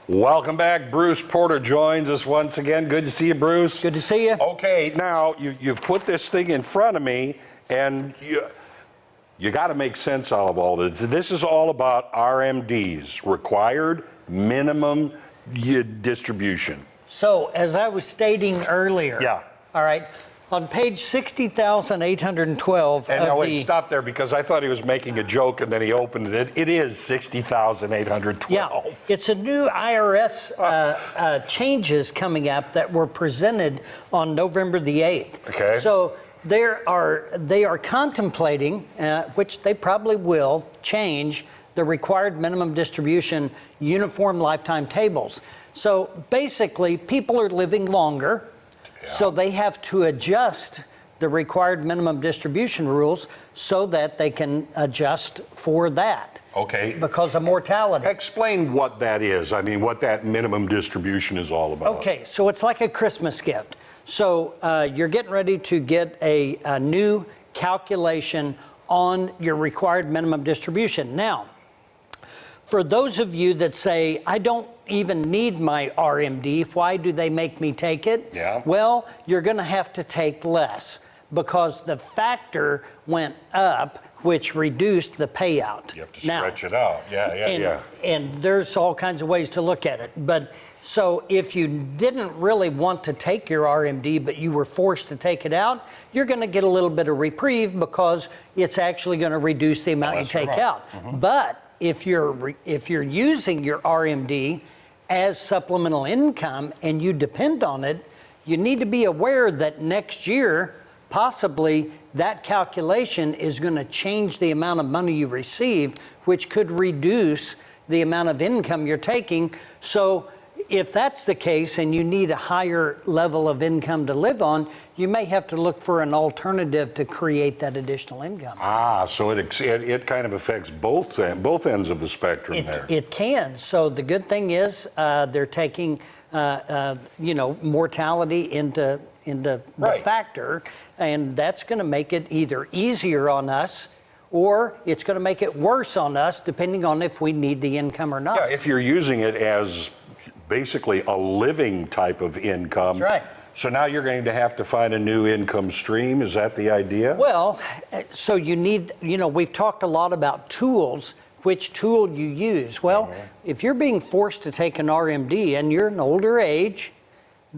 Welcome back. Bruce Porter joins us once again. Good to see you, Bruce. Good to see you. Okay, now you've put this thing in front of me, and you got to make sense out of all this. This is all about RMDs, required minimum distribution. So, as I was stating earlier, all right, on page 60,812 and now wait, stop there, because I thought he was making a joke and then he opened it. It is 60,812. Yeah, it's a new IRS changes coming up that were presented on November the 8th. Okay. So they are contemplating, which they probably will, change the required minimum distribution uniform lifetime tables. So basically, people are living longer. So they have to adjust the required minimum distribution rules so that they can adjust for that. Okay. Because of mortality. Explain what that is. I mean, what that minimum distribution is all about. Okay, so it's like a Christmas gift. So you're getting ready to get a new calculation on your required minimum distribution. Now, for those of you that say, I don't even need my RMD, why do they make me take it? Yeah. Well, you're going to have to take less because the factor went up, which reduced the payout. You have to stretch it out. Yeah. And there's all kinds of ways to look at it. But so if you didn't really want to take your RMD, but you were forced to take it out, you're going to get a little bit of reprieve because it's actually going to reduce the amount you take out. Mm-hmm. But if you're using your RMD as supplemental income and you depend on it, you need to be aware that next year, possibly that calculation is going to change the amount of money you receive, which could reduce the amount of income you're taking. So if that's the case and you need a higher level of income to live on, you may have to look for an alternative to create that additional income. So it kind of affects both ends of the spectrum there. It can. So the good thing is they're taking mortality into the factor, and that's going to make it either easier on us or it's going to make it worse on us depending on if we need the income or not. Yeah, if you're using it as basically a living type of income. That's right. So now you're going to have to find a new income stream. Is that the idea? Well, so you need, we've talked a lot about tools, which tool you use. Well, if you're being forced to take an RMD and you're an older age,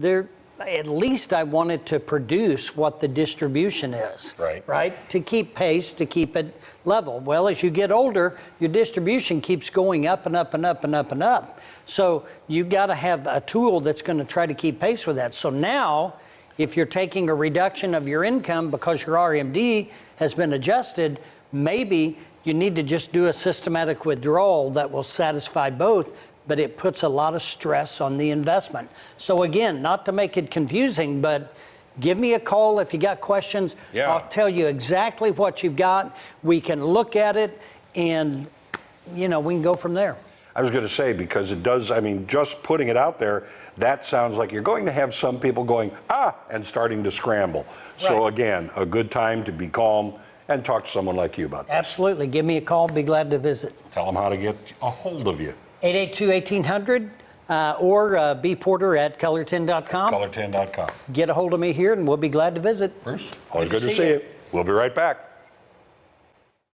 at least I want it to produce what the distribution is. Right? To keep pace, to keep it level. Well, as you get older, your distribution keeps going up and up and up and up and up. So you got to have a tool that's going to try to keep pace with that. So now, if you're taking a reduction of your income because your RMD has been adjusted, maybe you need to just do a systematic withdrawal that will satisfy both, but it puts a lot of stress on the investment. So again, not to make it confusing, but give me a call if you got questions. Yeah. I'll tell you exactly what you've got. We can look at it and, we can go from there. I was going to say, because it does, just putting it out there, that sounds like you're going to have some people going, and starting to scramble. Right. So again, a good time to be calm and talk to someone like you about this. Absolutely. Give me a call. Be glad to visit. Tell them how to get a hold of you. 882-1800 or bporter@color10.com. Color10.com. Get a hold of me here and we'll be glad to visit. Bruce, always good to see you. We'll be right back.